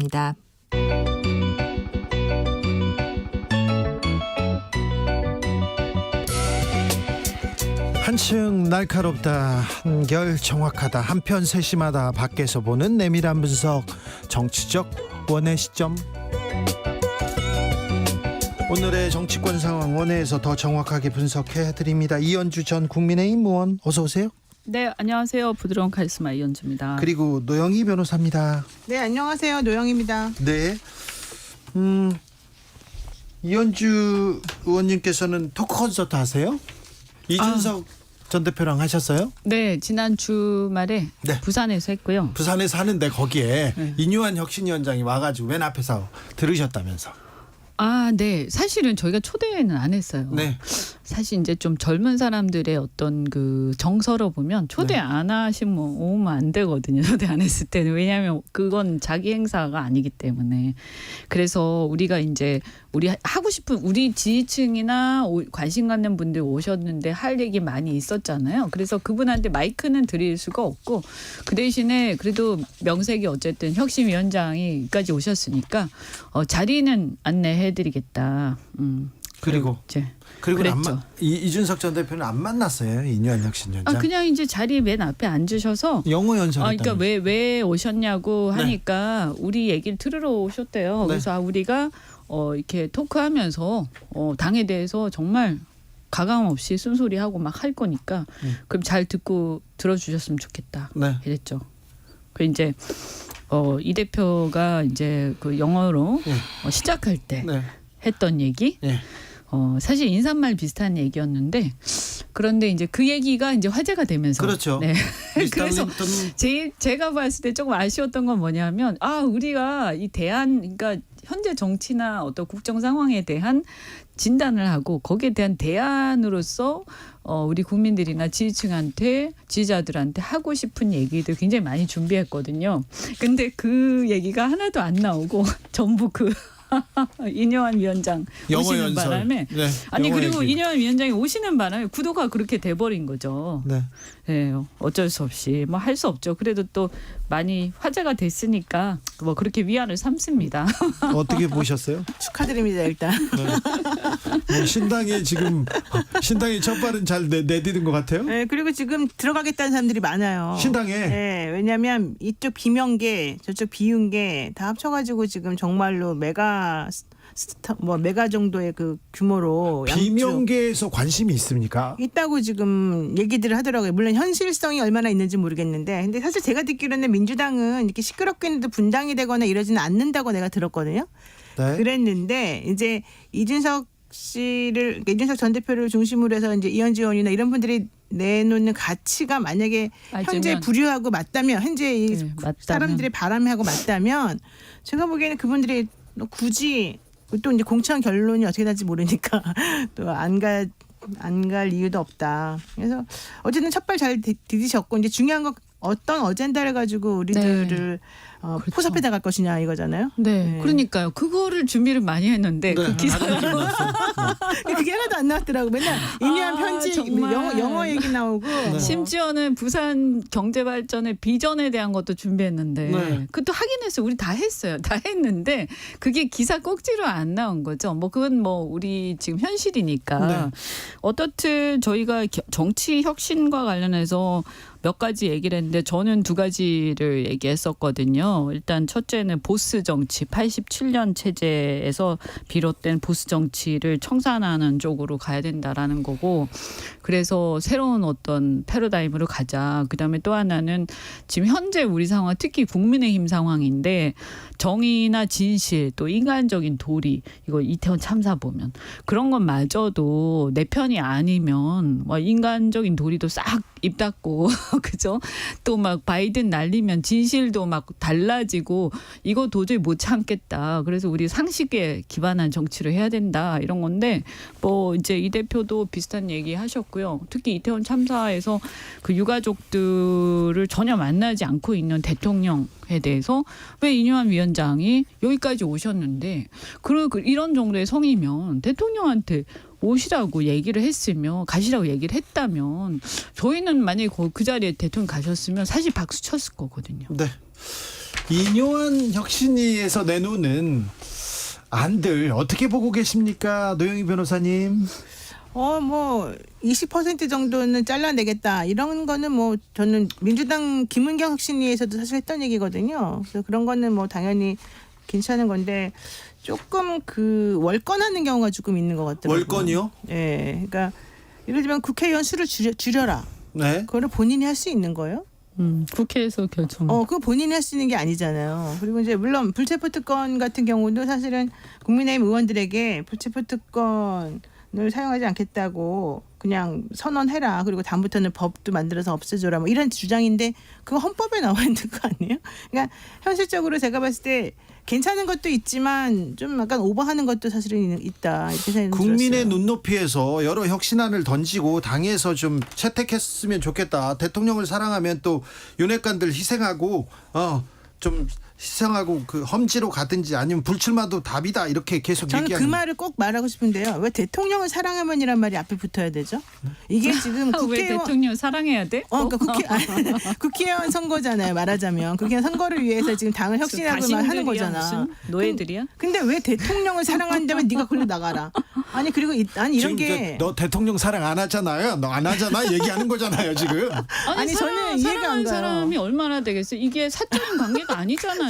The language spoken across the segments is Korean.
있습니다. 한층 날카롭다, 한결 정확하다, 한편 세심하다. 밖에서 보는 내밀한 분석, 정치적 원의 시점. 오늘의 정치권 상황 원회에서 더 정확하게 분석해드립니다. 이현주 전 국민의힘 의원 어서 오세요. 네, 안녕하세요. 부드러운 카리스마 이현주입니다. 그리고 노영희 변호사입니다. 네, 안녕하세요. 노영입니다. 네. 이현주 의원님께서는 토크 콘서트 하세요? 이준석 전 대표랑 하셨어요? 네, 지난 주말에 네. 부산에서 했고요. 부산에 사는데 거기에 네. 이뉴한 혁신위원장이 와가지고 맨 앞에서 들으셨다면서. 아, 네. 사실은 저희가 초대는 안 했어요. 네. 사실 이제 좀 젊은 사람들의 어떤 그 정서로 보면 초대 네. 안 하시면 오면 안 되거든요. 초대 안 했을 때는. 왜냐하면 그건 자기 행사가 아니기 때문에. 그래서 우리가 이제 우리 하고 싶은 우리 지지층이나 관심 갖는 분들 오셨는데 할 얘기 많이 있었잖아요. 그래서 그분한테 마이크는 드릴 수가 없고 그 대신에 그래도 명색이 어쨌든 혁신위원장이까지 오셨으니까 자리는 안내해드리겠다. 그리고 그랬죠. 이준석 전 대표는 안 만났어요, 이뉴한 혁신위원장. 그냥 이제 자리 맨 앞에 앉으셔서 영어 연설했다. 그러니까 왜 오셨냐고 하니까 우리 얘기를 들으러 오셨대요. 네. 그래서 우리가 이렇게 토크하면서 당에 대해서 정말 가감 없이 쓴소리하고 막 할 거니까 그럼 잘 듣고 들어주셨으면 좋겠다. 네. 이랬죠. 그 이제 이 대표가 이제 그 영어로 시작할 때 네. 했던 얘기. 네. 사실 인사말 비슷한 얘기였는데 그런데 이제 그 얘기가 이제 화제가 되면서 그렇죠. 네. 그래서 링턴. 제가 봤을 때 조금 아쉬웠던 건 뭐냐면 우리가 이 그러니까 현재 정치나 어떤 국정 상황에 대한 진단을 하고 거기에 대한 대안으로서 우리 국민들이나 지지자들한테 하고 싶은 얘기들 굉장히 많이 준비했거든요. 근데 그 얘기가 하나도 안 나오고 전부 이뉴한 위원장 영어 오시는 연설. 바람에 네, 아니 영어 그리고 얘기. 이뉴한 위원장이 오시는 바람에 구도가 그렇게 돼버린 거죠. 네. 네, 어쩔 수 없이 뭐 할 수 없죠. 그래도 또 많이 화제가 됐으니까 뭐 그렇게 위안을 삼습니다. 어떻게 보셨어요? 축하드립니다, 일단. 뭐 신당이 첫 발은 잘 내디딘 것 같아요. 네, 그리고 지금 들어가겠다는 사람들이 많아요. 신당에. 네, 왜냐하면 이쪽 비명계, 저쪽 비윤계 다 합쳐가지고 지금 정말로 메가 정도의 그 규모로 양쪽 비명계에서 관심이 있습니까? 있다고 지금 얘기들을 하더라고요. 물론 현실성이 얼마나 있는지 모르겠는데, 근데 사실 제가 듣기로는 민주당은 이렇게 시끄럽게 했는데 분당이 되거나 이러지는 않는다고 내가 들었거든요. 네. 그랬는데 이제 이준석 전 대표를 중심으로 해서 이제 이현주 의원이나 이런 분들이 내놓는 가치가 만약에 현재 맞으면. 불효하고 맞다면, 현재 이 맞다면. 사람들의 바람하고 맞다면, 제가 보기에는 그분들이 굳이 또 이제 공천 결론이 어떻게 날지 모르니까 또 안 갈 이유도 없다. 그래서 어쨌든 첫 발 잘 디디셨고, 이제 중요한 건 어떤 어젠다를 가지고 우리들을 그렇죠. 포섭해 나갈 것이냐 이거잖아요. 네, 그러니까요. 그거를 준비를 많이 했는데 그 기사가 그게 하나도 안 나왔더라고. 맨날 인유한 편지, 정말. 영어 얘기 나오고. 심지어는 부산 경제발전의 비전에 대한 것도 준비했는데 네. 그것도 하긴 했어요. 우리 다 했어요. 다 했는데 그게 기사 꼭지로 안 나온 거죠. 뭐 그건 뭐 우리 지금 현실이니까. 네. 어떻든 저희가 정치 혁신과 관련해서 몇 가지 얘기를 했는데 저는 두 가지를 얘기했었거든요. 일단 첫째는 보스 정치, 87년 체제에서 비롯된 보스 정치를 청산하는 쪽으로 가야 된다라는 거고, 그래서 새로운 어떤 패러다임으로 가자. 그다음에 또 하나는 지금 현재 우리 상황, 특히 국민의힘 상황인데 정의나 진실 또 인간적인 도리, 이거 이태원 참사 보면 그런 것마저도 내 편이 아니면 뭐 인간적인 도리도 싹 입 닫고 그죠? 또 막 바이든 날리면 진실도 막 달라지고 이거 도저히 못 참겠다. 그래서 우리 상식에 기반한 정치를 해야 된다. 이런 건데 뭐 이제 이 대표도 비슷한 얘기 하셨고요. 특히 이태원 참사에서 그 유가족들을 전혀 만나지 않고 있는 대통령에 대해서 왜 이뉴한 위원장이 여기까지 오셨는데 이런 정도의 성이면 대통령한테 오시라고 얘기를 했으면, 가시라고 얘기를 했다면 저희는 만약에 그 자리에 대통령 가셨으면 사실 박수 쳤을 거거든요. 네. 이뇨한 혁신위에서 내놓는 안들 어떻게 보고 계십니까, 노영희 변호사님? 뭐 20% 정도는 잘라내겠다 이런 거는 뭐 저는 민주당 김은경 혁신위에서도 사실 했던 얘기거든요. 그래서 그런 거는 뭐 당연히 괜찮은 건데 조금 그 월권하는 경우가 조금 있는 것 같더라고요. 월권이요? 네, 그러니까 예를 들면 국회의원 수를 줄여라. 네. 그거를 본인이 할 수 있는 거예요? 국회에서 결정. 그거 본인이 할 수 있는 게 아니잖아요. 그리고 이제 물론 불체포 특권 같은 경우도 사실은 국민의힘 의원들에게 불체포 특권을 사용하지 않겠다고 그냥 선언해라. 그리고 다음부터는 법도 만들어서 없애줘라. 뭐 이런 주장인데 그거 헌법에 나와 있는 거 아니에요? 그러니까 현실적으로 제가 봤을 때 괜찮은 것도 있지만 좀 약간 오버하는 것도 사실은 있다. 이렇게 생각이 국민의 들었어요. 눈높이에서 여러 혁신안을 던지고 당에서 좀 채택했으면 좋겠다. 대통령을 사랑하면 또 윤핵관들 희생하고 좀 희생하고 그 험지로 가든지 아니면 불출마도 답이다 이렇게 계속 저는 얘기하는. 그 말을 꼭 말하고 싶은데요. 왜 대통령을 사랑하면이란 말이 앞에 붙어야 되죠? 이게 지금 왜 국회의원 대통령 사랑해야 돼? 그러니까 국회의원 선거잖아요. 말하자면 국회의원 선거를 위해서 지금 당을 혁신하고 막 하는 거잖아. 무슨 노예들이야? 근데 왜 대통령을 사랑한다면 네가 걸로 나가라. 아니 그리고 아니 이런 지금 게 너 대통령 사랑 안 하잖아요. 너 안 하잖아. 얘기하는 거잖아요 지금. 아니, 저는 이해가 사랑하는 안 가요. 사람이 얼마나 되겠어? 이게 사적인 관계가 아니잖아요.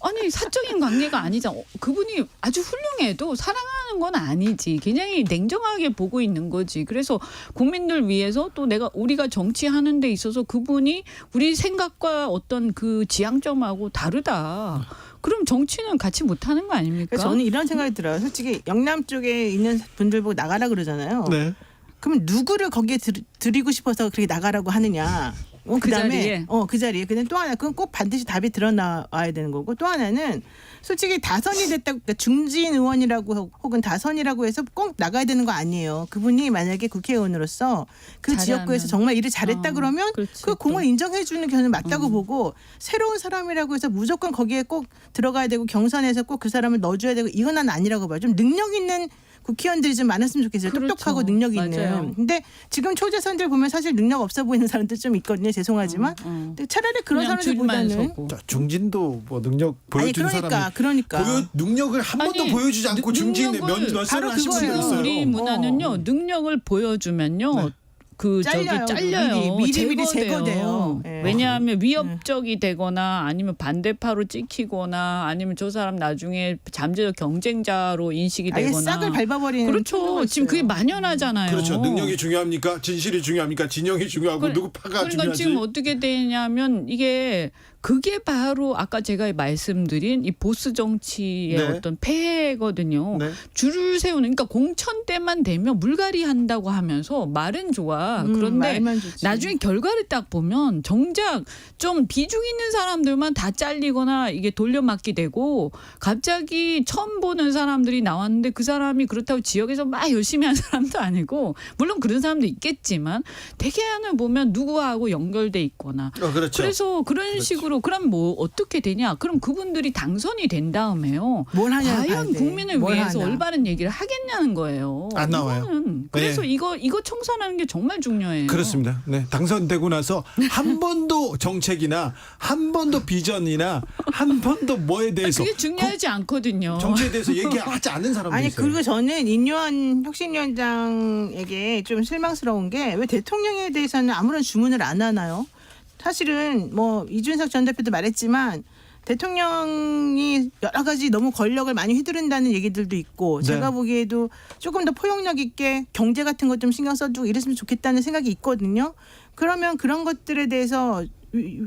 아니 사적인 관계가 아니잖아. 그분이 아주 훌륭해도 사랑하는 건 아니지. 굉장히 냉정하게 보고 있는 거지. 그래서 국민들 위해서 또 우리가 정치하는 데 있어서 그분이 우리 생각과 어떤 그 지향점하고 다르다. 그럼 정치는 같이 못하는 거 아닙니까? 저는 이런 생각이 들어요. 솔직히 영남 쪽에 있는 분들 보고 나가라 그러잖아요. 네. 그럼 누구를 거기에 들이고 싶어서 그렇게 나가라고 하느냐. 그다음에 그 자리에. 근데 또 하나 그건 꼭 반드시 답이 드러나와야 되는 거고 또 하나는 솔직히 다선이 됐다 그러니까 중진 의원이라고 혹은 다선이라고 해서 꼭 나가야 되는 거 아니에요. 그분이 만약에 국회의원으로서 그 잘하면. 지역구에서 정말 일을 잘했다 그러면 그렇지, 그 공을 인정해 주는 게 저는 맞다고 보고 새로운 사람이라고 해서 무조건 거기에 꼭 들어가야 되고 경선에서 꼭 그 사람을 넣어줘야 되고 이건 난 아니라고 봐요. 좀 능력 있는 국회의원들이 좀 많았으면 좋겠어요. 그렇죠. 똑똑하고 능력 맞아요. 있는. 근데 지금 초재선들 보면 사실 능력 없어 보이는 사람들 좀 있거든요. 죄송하지만. 근데 차라리 그런 그냥 줄만 사람들보다는. 서고. 자, 중진도 뭐 능력 아니 보여준 사람이 그러니까. 능력을 한 번도 아니, 보여주지 않고 중진에 몇 바로 선을 하신 분도 그거예요. 있어요. 우리 문화는요 능력을 보여주면요. 네. 잘려요. 미리 제거돼요. 제거돼요. 네. 왜냐하면 위협적이 되거나 아니면 반대파로 찍히거나 아니면 저 사람 나중에 잠재적 경쟁자로 인식이 아예 되거나. 싹을 밟아버리는. 그렇죠. 지금 그게 만연하잖아요. 그렇죠. 능력이 중요합니까? 진실이 중요합니까? 진영이 중요하고 누구 파가 그러니까 중요하지? 지금 어떻게 되냐면 그게 바로 아까 제가 말씀드린 이 보스 정치의 네. 어떤 폐해거든요. 네. 줄을 세우는 그러니까 공천 때만 되면 물갈이 한다고 하면서 말은 좋아. 그런데 말만 좋지. 나중에 결과를 딱 보면 정작 좀 비중 있는 사람들만 다 잘리거나 이게 돌려막기 되고 갑자기 처음 보는 사람들이 나왔는데 그 사람이 그렇다고 지역에서 막 열심히 한 사람도 아니고 물론 그런 사람도 있겠지만 대개는 보면 누구하고 연결돼 있거나 그렇죠. 그래서 그런 식으로 그럼 뭐 어떻게 되냐? 그럼 그분들이 당선이 된 다음에요. 뭘 하냐 과연 국민을 위해서 올바른 얘기를 하겠냐는 거예요. 안 나와요. 이거는 그래서 네. 이거 청산하는 게 정말 중요해요. 그렇습니다. 네, 당선되고 나서 한 번도 정책이나 한 번도 비전이나 한 번도 뭐에 대해서 그게 중요하지 않거든요. 정치에 대해서 얘기하지 않는 사람도 아니 있어요. 그리고 저는 인요한 혁신위원장에게 좀 실망스러운 게 왜 대통령에 대해서는 아무런 주문을 안 하나요? 사실은 뭐 이준석 전 대표도 말했지만 대통령이 여러 가지 너무 권력을 많이 휘두른다는 얘기들도 있고 네. 제가 보기에도 조금 더 포용력 있게 경제 같은 것 좀 신경 써주고 이랬으면 좋겠다는 생각이 있거든요. 그러면 그런 것들에 대해서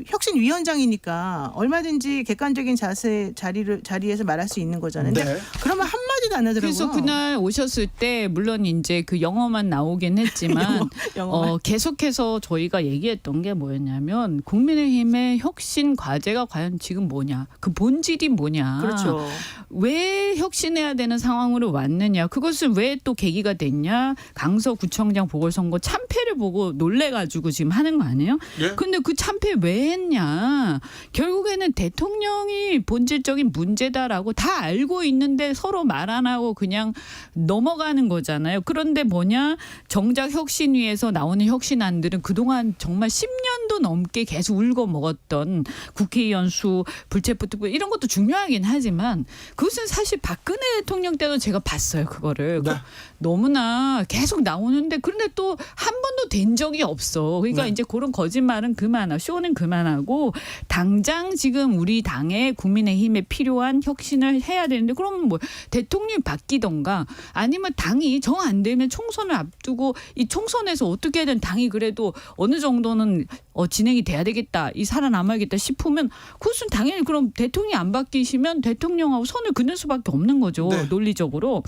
혁신위원장이니까 얼마든지 객관적인 자리에서 말할 수 있는 거잖아요. 근데 네. 그러면 한마디도 안 하더라고요. 그래서 그날 오셨을 때 물론 이제 그 영어만 나오긴 했지만 영어만. 계속해서 저희가 얘기했던 게 뭐였냐면 국민의힘의 혁신 과제가 과연 지금 뭐냐, 그 본질이 뭐냐, 그렇죠. 왜 혁신해야 되는 상황으로 왔느냐, 그것을 왜 또 계기가 됐냐, 강서구청장 보궐선거 참패를 보고 놀래가지고 지금 하는 거 아니에요? 예? 근데 그 참패 왜 했냐? 결국에는 대통령이 본질적인 문제다라고 다 알고 있는데 서로 말 말 안 하고 그냥 넘어가는 거잖아요. 그런데 뭐냐 정작 혁신위에서 나오는 혁신안들은 그동안 정말 10년도 넘게 계속 울고 먹었던 국회의원 수, 불체포특보 이런 것도 중요하긴 하지만 그것은 사실 박근혜 대통령 때도 제가 봤어요. 그거를. 네. 너무나 계속 나오는데 그런데 또 한 번도 된 적이 없어. 그러니까 네. 이제 그런 거짓말은 그만하고 쇼는 그만하고 당장 지금 우리 당에 국민의힘에 필요한 혁신을 해야 되는데 그러면 뭐 대통령이 바뀌던가 아니면 당이 정 안 되면 총선을 앞두고 이 총선에서 어떻게든 당이 그래도 어느 정도는 진행이 돼야 되겠다. 이 살아남아야겠다 싶으면 그것은 당연히 그럼 대통령이 안 바뀌시면 대통령하고 선을 그을 수밖에 없는 거죠. 네. 논리적으로.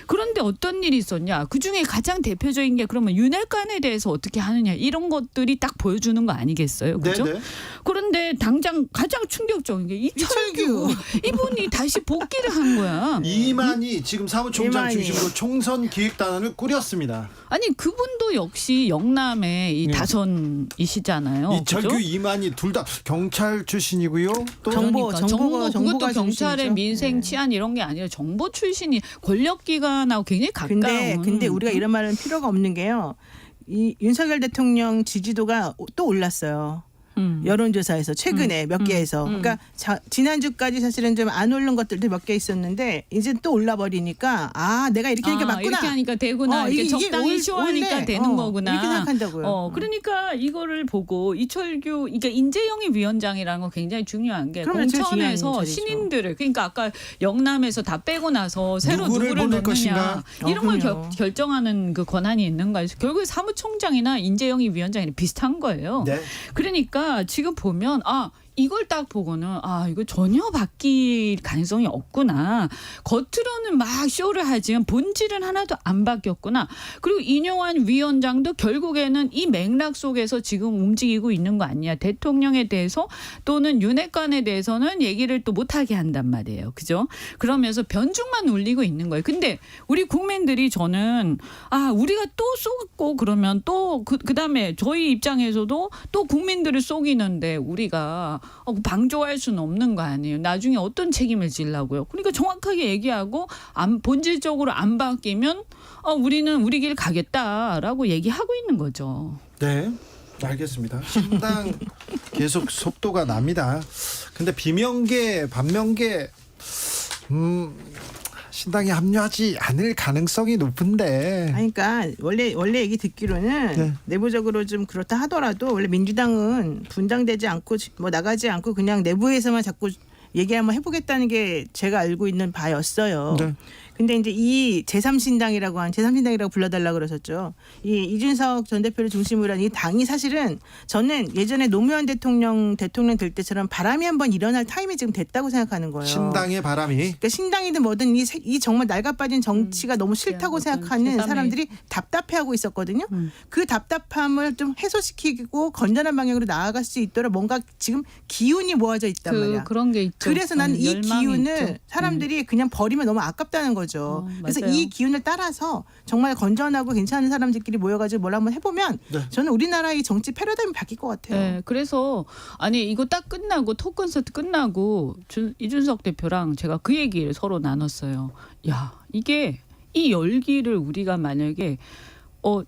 그런데 어떤 일이 있었냐. 그중에 가장 대표적인 게 그러면 윤핵관에 대해서 어떻게 하느냐. 이런 것들이 딱 보여주는 거 아니겠어요. 그렇죠? 네네. 그런데 당장 가장 충격적인 게 이철규 이분이 다시 복귀를 한 거야. 이만희 지금 사무총장 이만희. 중심으로 총선 기획단을 꾸렸습니다. 아니 그분도 역시 영남의 이 네. 다선이시잖아요. 이철규, 그죠? 이만희 둘 다 경찰 출신이고요. 또 정보가 그것도 정보가 경찰의 중심이죠. 민생 네. 치안 이런 게 아니라 정보 출신이 권력기관하고 굉장히 가까운. 근데 우리가 이런 말은 필요가 없는 게요. 이 윤석열 대통령 지지도가 또 올랐어요. 여론조사에서 최근에 몇 개에서 그러니까 지난주까지 사실은 좀 안 오른 것들도 몇 개 있었는데 이제 또 올라 버리니까 내가 이렇게 하니까 맞구나. 이렇게 하니까 되구나. 이렇게 적당히 쇼하니까 원래, 되는 거구나. 이렇게 생각한다고요. 그러니까 이거를 보고 이철규, 그러니까 인재영입 위원장이라는 건 굉장히 중요한 게 그럼요, 제일 중요한 공천에서 자리죠. 신인들을 그러니까 아까 영남에서 다 빼고 나서 새로 누구를 누구를 보낼 넣느냐 것인가? 이런 걸 그럼요. 결정하는 그 권한이 있는 거예요. 결국에 사무총장이나 인재영입 위원장이랑 비슷한 거예요. 네. 그러니까 지금 보면 이걸 딱 보고는 이거 전혀 바뀔 가능성이 없구나. 겉으로는 막 쇼를 하지만 본질은 하나도 안 바뀌었구나. 그리고 인용환 위원장도 결국에는 이 맥락 속에서 지금 움직이고 있는 거 아니냐. 대통령에 대해서 또는 윤핵관에 대해서는 얘기를 또 못하게 한단 말이에요. 그죠? 그러면서 변죽만 울리고 있는 거예요. 근데 우리 국민들이 저는 우리가 또 쏘고 그러면 또 그다음에 저희 입장에서도 또 국민들을 속이는데 우리가 방조할 수는 없는 거 아니에요. 나중에 어떤 책임을 지려고요. 그러니까 정확하게 얘기하고 본질적으로 안 바뀌면 우리는 우리 길 가겠다라고 얘기하고 있는 거죠. 네. 알겠습니다. 신당 계속 속도가 납니다. 근데 비명계, 반명계 신당에 합류하지 않을 가능성이 높은데. 그러니까 원래 얘기 듣기로는 네. 내부적으로 좀 그렇다 하더라도 원래 민주당은 분당되지 않고 뭐 나가지 않고 그냥 내부에서만 자꾸 얘기 한번 해보겠다는 게 제가 알고 있는 바였어요. 네. 근데 이제 이 제3신당이라고 불러달라고 그러셨죠. 이 이준석 전 대표를 중심으로 한 이 당이 사실은 저는 예전에 노무현 대통령 될 때처럼 바람이 한번 일어날 타임이 지금 됐다고 생각하는 거예요. 신당의 바람이. 그러니까 신당이든 뭐든 이 정말 낡아빠진 정치가 너무 싫다고 어떤 생각하는 제3의 사람들이 답답해하고 있었거든요. 그 답답함을 좀 해소시키고 건전한 방향으로 나아갈 수 있도록 뭔가 지금 기운이 모아져 있단 말이야. 그런 게 있죠. 그래서 나는 이 열망이 기운을 있죠. 사람들이 그냥 버리면 너무 아깝다는 거죠. 그래서 맞아요. 이 기운을 따라서 정말 건전하고 괜찮은 사람들끼리 모여가지고 뭘 한번 해보면 네. 저는 우리나라의 정치 패러다임이 바뀔 것 같아요. 네, 그래서 이거 딱 끝나고 토 콘서트 끝나고 이준석 대표랑 제가 그 얘기를 서로 나눴어요. 야, 이게 이 열기를 우리가 만약에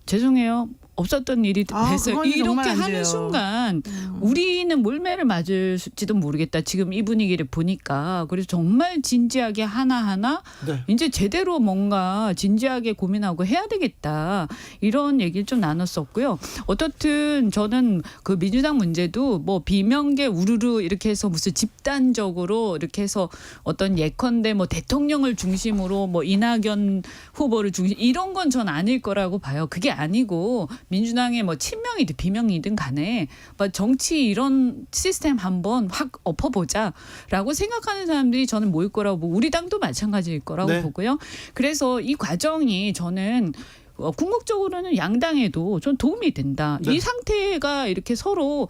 죄송해요. 없었던 일이 됐어요. 그건 정말 이렇게 안 하는 돼요. 순간 우리는 몰매를 맞을지도 모르겠다. 지금 이 분위기를 보니까. 그래서 정말 진지하게 하나하나 네. 이제 제대로 뭔가 진지하게 고민하고 해야 되겠다. 이런 얘기를 좀 나눴었고요. 어떻든 저는 그 민주당 문제도 뭐 비명계 우르르 이렇게 해서 무슨 집단적으로 이렇게 해서 어떤 예컨대 뭐 대통령을 중심으로 뭐 이낙연 후보를 중심 이런 건 전 아닐 거라고 봐요. 그게 아니고 민주당의 뭐 친명이든 비명이든 간에 뭐 정치 이런 시스템 한번 확 엎어보자라고 생각하는 사람들이 저는 모일 거라고 보고 우리 당도 마찬가지일 거라고 네. 보고요. 그래서 이 과정이 저는 궁극적으로는 양당에도 좀 도움이 된다. 네. 이 상태가 이렇게 서로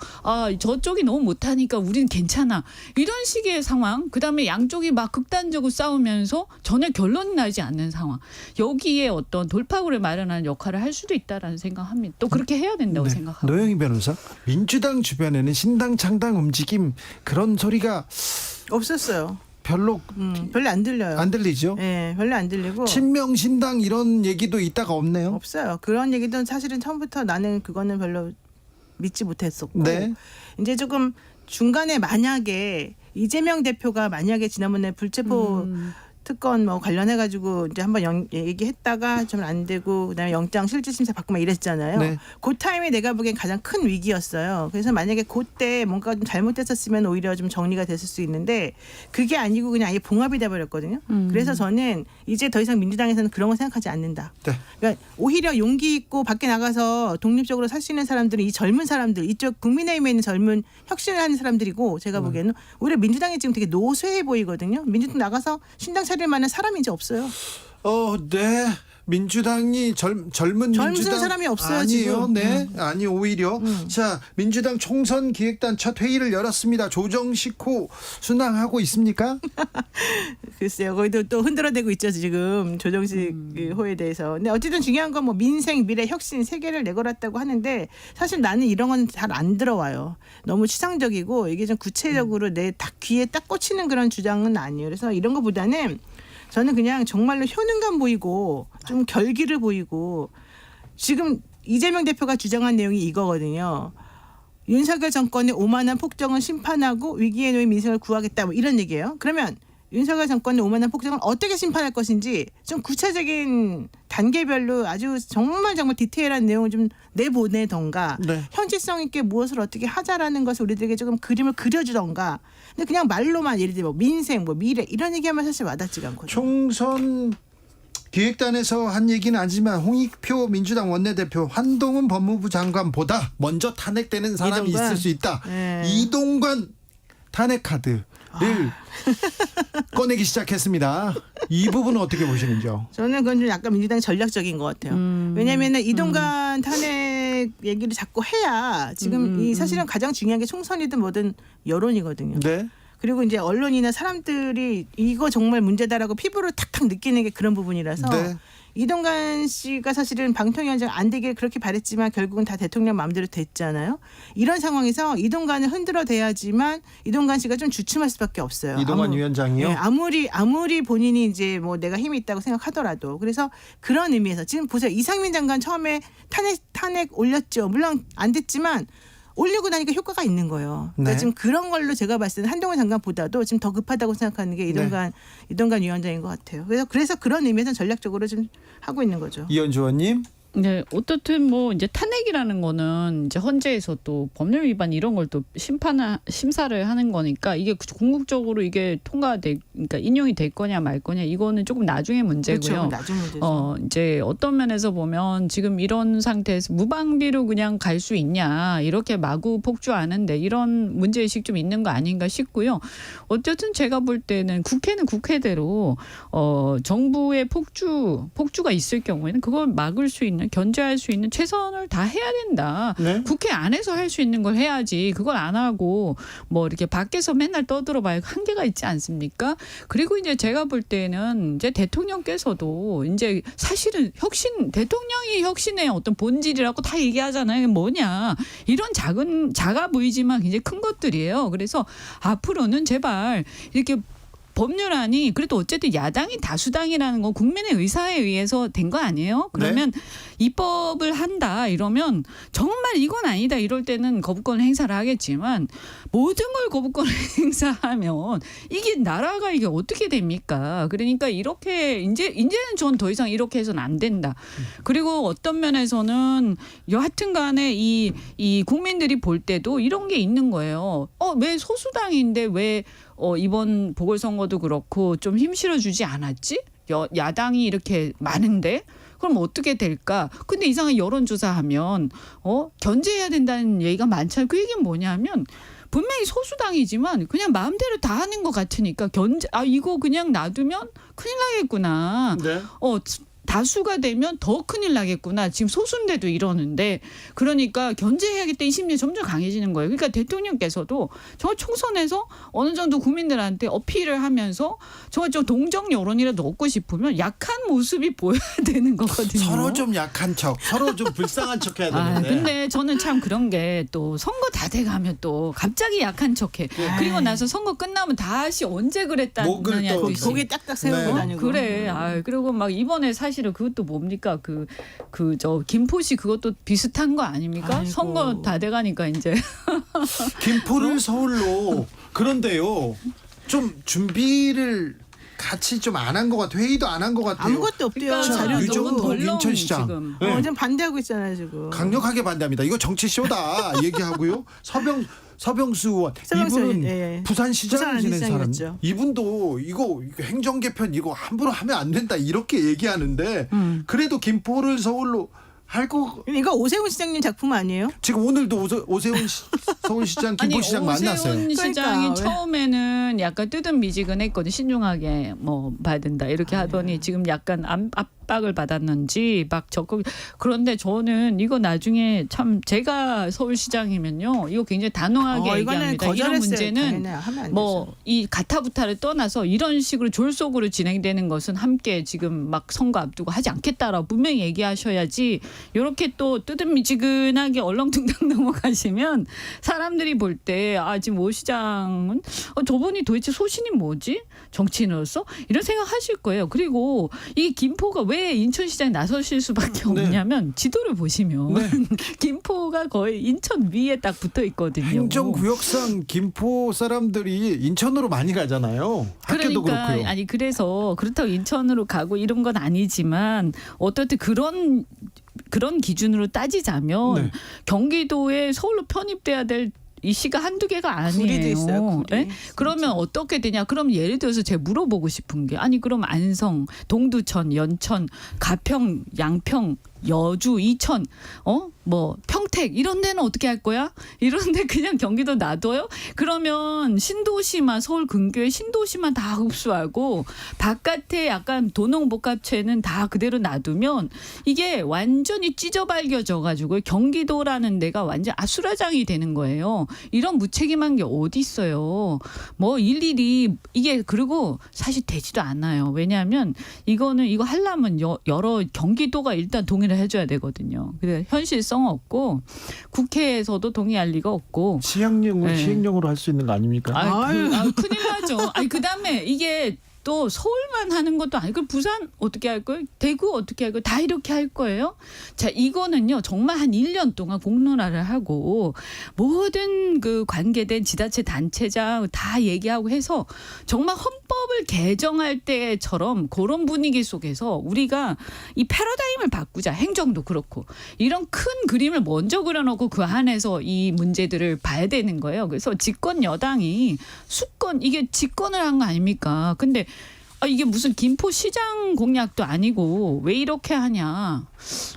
저쪽이 너무 못하니까 우리는 괜찮아. 이런 식의 상황. 그다음에 양쪽이 막 극단적으로 싸우면서 전혀 결론이 나지 않는 상황. 여기에 어떤 돌파구를 마련하는 역할을 할 수도 있다라는 생각합니다. 또 그렇게 해야 된다고 생각하고. 노영희 변호사. 민주당 주변에는 신당 창당 움직임 그런 소리가 없었어요. 별로 별로 안 들려요. 안 들리죠? 네, 별로 안 들리고 친명신당 이런 얘기도 있다가 없네요. 없어요. 그런 얘기도 사실은 처음부터 나는 그거는 별로 믿지 못했었고 네. 이제 조금 중간에 만약에 이재명 대표가 만약에 지난번에 불체포 특권 뭐 관련해 가지고 이제 한번 얘기했다가 좀 안 되고 그다음에 영장 실질 심사 받고 막 이랬잖아요. 네. 그 타임이 내가 보기엔 가장 큰 위기였어요. 그래서 만약에 그때 뭔가 좀 잘못됐었으면 오히려 좀 정리가 됐을 수 있는데 그게 아니고 그냥 아예 봉합이 돼 버렸거든요. 그래서 저는 이제 더 이상 민주당에서는 그런 거 생각하지 않는다. 네. 그러니까 오히려 용기 있고 밖에 나가서 독립적으로 살 수 있는 사람들은 이 젊은 사람들, 이쪽 국민의힘에 있는 젊은 혁신을 하는 사람들이고 제가 보기에는 오히려 민주당이 지금 되게 노쇠해 보이거든요. 민주당 나가서 신당 차릴 만한 사람이 이제 없어요. 네. 민주당이 젊은 민주당 사람이 없어요, 아니에요. 지금. 네. 아니 오히려 자, 민주당 총선 기획단 첫 회의를 열었습니다. 조정식 호 순항하고 있습니까? 글쎄요. 거기도 또 흔들어대고 있죠, 지금 조정식 호에 대해서. 근데 어쨌든 중요한 건 뭐 민생, 미래, 혁신 세 개를 내걸었다고 하는데 사실 나는 이런 건 잘 안 들어와요. 너무 추상적이고 이게 좀 구체적으로 내 딱 귀에 딱 꽂히는 그런 주장은 아니에요. 그래서 이런 것보다는 저는 그냥 정말로 효능감 보이고 좀 결기를 보이고 지금 이재명 대표가 주장한 내용이 이거거든요. 윤석열 정권의 오만한 폭정은 심판하고 위기에 놓인 민생을 구하겠다 뭐 이런 얘기예요. 그러면 윤석열 정권의 오만한 폭정을 어떻게 심판할 것인지 좀 구체적인 단계별로 아주 정말 디테일한 내용을 좀 내보내던가 네. 현실성 있게 무엇을 어떻게 하자라는 것을 우리들에게 조금 그림을 그려주던가 근데 그냥 말로만 예를 들면 뭐 민생 뭐 미래 이런 얘기하면 사실 와닿지가 않거든요. 총선 기획단에서 한 얘기는 아니지만 홍익표 민주당 원내대표 한동훈 법무부 장관보다 먼저 탄핵되는 사람이 이동관? 있을 수 있다. 네. 이동관 탄핵 카드를 꺼내기 시작했습니다. 이 부분은 어떻게 보시는지요? 저는 그건 좀 약간 민주당이 전략적인 것 같아요. 왜냐하면 이동관 탄핵 얘기를 자꾸 해야 지금 이 사실은 가장 중요한 게 총선이든 뭐든 여론이거든요. 네. 그리고 이제 언론이나 사람들이 이거 정말 문제다라고 피부로 탁탁 느끼는 게 그런 부분이라서 네. 이동관 씨가 사실은 방통위원장 안 되길 그렇게 바랬지만 결국은 다 대통령 마음대로 됐잖아요. 이런 상황에서 이동관을 흔들어대야지만 이동관 씨가 좀 주춤할 수밖에 없어요. 이동관 위원장이요? 네, 아무리 본인이 이제 뭐 내가 힘이 있다고 생각하더라도 그래서 그런 의미에서 지금 보세요. 이상민 장관 처음에 탄핵 올렸죠. 물론 안 됐지만 올리고 나니까 효과가 있는 거예요. 그러니까 네. 지금 그런 걸로 제가 봤을 때는 한동훈 장관보다도 지금 더 급하다고 생각하는 게 이동관 위원장인 것 같아요. 그래서 그런 의미에서 전략적으로 좀 하고 있는 거죠. 이현주 의원님. 네, 어떻든 뭐 이제 탄핵이라는 거는 이제 헌재에서 또 법률 위반 이런 걸 또 심사를 하는 거니까 이게 궁극적으로 이게 그러니까 인용이 될 거냐 말 거냐 이거는 조금 나중에 문제고요. 그렇죠. 나중 문제죠. 이제 어떤 면에서 보면 지금 이런 상태에서 무방비로 그냥 갈 수 있냐 이렇게 마구 폭주하는데 이런 문제의식 좀 있는 거 아닌가 싶고요. 어쨌든 제가 볼 때는 국회는 국회대로 정부의 폭주가 있을 경우에는 그걸 막을 수 있는 견제할 수 있는 최선을 다 해야 된다. 네. 국회 안에서 할 수 있는 걸 해야지 그걸 안 하고 뭐 이렇게 밖에서 맨날 떠들어봐야 한계가 있지 않습니까? 그리고 이제 제가 볼 때는 이제 대통령께서도 이제 사실은 대통령이 혁신의 어떤 본질이라고 다 얘기하잖아요. 뭐냐 이런 작아 보이지만 굉장히 큰 것들이에요. 그래서 앞으로는 제발 이렇게 법률안이 그래도 어쨌든 야당이 다수당이라는 건 국민의 의사에 의해서 된 거 아니에요? 그러면 입법을 한다 이러면 정말 이건 아니다 이럴 때는 거부권 행사를 하겠지만 모든 걸 거부권 행사하면 이게 나라가 이게 어떻게 됩니까? 그러니까 이렇게 이제는 전 더 이상 이렇게 해서는 안 된다. 그리고 어떤 면에서는 여하튼 간에 이 국민들이 볼 때도 이런 게 있는 거예요. 왜 소수당인데 왜 이번 보궐선거도 그렇고 좀 힘 실어주지 않았지? 야당이 이렇게 많은데 그럼 어떻게 될까? 근데 이상한 여론조사하면 견제해야 된다는 얘기가 많잖아요. 그 얘기는 뭐냐면 분명히 소수당이지만 그냥 마음대로 다 하는 것 같으니까 이거 그냥 놔두면 큰일 나겠구나. 네. 다수가 되면 더 큰일 나겠구나. 지금 소수인데도 이러는데 그러니까 견제해야겠다는 심리가 점점 강해지는 거예요. 그러니까 대통령께서도 정말 총선에서 어느 정도 국민들한테 어필을 하면서 정말 좀 동정 여론이라도 얻고 싶으면 약한 모습이 보여야 되는 거거든요. 서로 좀 약한 척, 서로 좀 불쌍한 척 해야 되는데. 근데 저는 참 그런 게 또 선거 다 돼가면 또 갑자기 약한 척해. 그리고 나서 선거 끝나면 다시 언제 목을 또 그랬다느냐도 있어. 고개 딱딱 세우고 네. 다니고. 그래. 그리고 막 이번에 사실은 그것도 뭡니까? 저 김포시 그것도 비슷한 거 아닙니까? 아이고. 선거 다 돼가니까 이제. 김포를 서울로. 그런데요. 좀 준비를 같이 좀 안 한 것 같아요. 회의도 안 한 것 같아요. 아무것도 없대요. 그러니까 자료도. 유정은 너무 덜렁 인천시장. 지금. 네. 좀 반대하고 있잖아요 지금. 강력하게 반대합니다. 이거 정치 쇼다 얘기하고요. 서병수 의원 서병수 이분은 의원, 예. 부산시장을 지낸 사람. 부산시장이었죠. 이분도 이거 행정 개편 이거 함부로 하면 안 된다 이렇게 얘기하는데 그래도 김포를 서울로 할 거. 이거 오세훈 시장님 작품 아니에요? 지금 오늘도 오세훈 서울시장 김포시장 만났어요. 오세훈 시장이 그러니까, 왜? 처음에는 약간 뜨뜻미지근했거든. 신중하게 뭐 봐야 된다 이렇게 하더니 지금 약간 압박을 받았는지 막 적극. 그런데 저는 이거 나중에 참 제가 서울시장이면요 이거 굉장히 단호하게 이거는 얘기합니다. 이런 거절했어요. 문제는 당연히 하면 안 뭐 이 가타부타를 떠나서 이런 식으로 졸속으로 진행되는 것은 함께 지금 막 선거 앞두고 하지 않겠다라고 분명히 얘기하셔야지. 이렇게 또 뜨뜻미지근하게 얼렁뚱땅 넘어가시면 사람들이 볼 때 지금 오 시장은 저분이 도대체 소신이 뭐지? 정치인으로서 이런 생각하실 거예요. 그리고 이 김포가 왜 인천시장에 나서실 수밖에 네. 없냐면 지도를 보시면 네. 김포가 거의 인천 위에 딱 붙어 있거든요. 행정구역상 김포 사람들이 인천으로 많이 가잖아요. 학교도 그러니까 그렇고요. 아니 그래서 그렇다고 인천으로 가고 이런 건 아니지만 어떻든 그런 기준으로 따지자면 네. 경기도에 서울로 편입돼야 될 이 시가 한두 개가 아니에요. 구리도 있어요, 구리. 네? 그러면 어떻게 되냐? 그럼 예를 들어서 제가 물어보고 싶은 게 아니 그럼 안성, 동두천, 연천, 가평, 양평, 여주, 이천, 뭐 평택 이런 데는 어떻게 할 거야? 이런 데 그냥 경기도 놔둬요? 그러면 신도시만 서울 근교의 신도시만 다 흡수하고 바깥에 약간 도농복합체는 다 그대로 놔두면 이게 완전히 찢어발겨져 가지고 경기도라는 데가 완전 아수라장이 되는 거예요. 이런 무책임한 게 어디 있어요? 뭐 일일이 이게 그리고 사실 되지도 않아요. 왜냐하면 이거 하려면 여러 경기도가 일단 동의를 해줘야 되거든요. 근데 현실성 없고 국회에서도 동의할 리가 없고. 시행령으로 할 수 있는 거 아닙니까? 큰일 나죠. 그다음에 이게 또 서울만 하는 것도 아니고 부산 어떻게 할 거예요? 대구 어떻게 할 거예요? 다 이렇게 할 거예요? 자, 이거는요. 정말 한 1년 동안 공론화를 하고 모든 그 관계된 지자체 단체장 다 얘기하고 해서 정말 헌법을 개정할 때처럼 그런 분위기 속에서 우리가 이 패러다임을 바꾸자. 행정도 그렇고. 이런 큰 그림을 먼저 그려놓고 그 안에서 이 문제들을 봐야 되는 거예요. 그래서 집권 여당이 이게 집권을 한 거 아닙니까? 근데 이게 무슨 김포시장 공약도 아니고 왜 이렇게 하냐.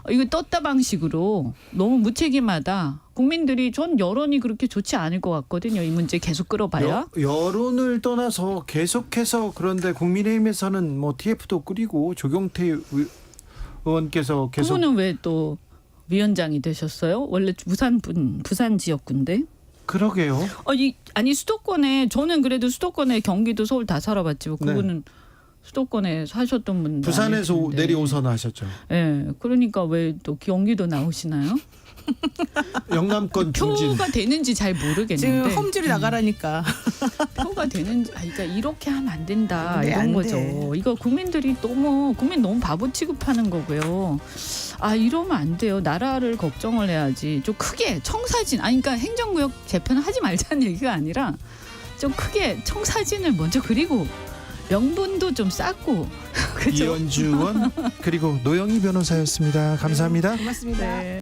이거 떴다 방식으로 너무 무책임하다. 국민들이 전 여론이 그렇게 좋지 않을 것 같거든요. 이 문제 계속 끌어봐야. 여론을 떠나서 계속해서 그런데 국민의힘에서는 뭐 TF도 꾸리고 조경태 의원께서 계속. 그분은 왜 또 위원장이 되셨어요? 원래 부산 지역군데. 그러게요. 아니 수도권에 저는 그래도 수도권에 경기도 서울 다 살아봤지. 그분은 수도권에 사셨던 분들 부산에서 내려오선 하셨죠. 예. 그러니까 왜 또 경기도 나오시나요? 영남권 중진. 표가 되는지 잘 모르겠는데. 지금 험지로 나가라니까. 표가 되는지 그러니까 이렇게 하면 안 된다 네, 이런 안 거죠. 돼. 이거 국민 너무 바보 취급하는 거고요. 이러면 안 돼요. 나라를 걱정을 해야지. 좀 크게 청사진 그러니까 행정구역 재편을 하지 말자는 얘기가 아니라 좀 크게 청사진을 먼저 그리고 명분도 좀 쌓고 그죠? 이현주 의원 그리고 노영희 변호사였습니다. 감사합니다. 고맙습니다. 네.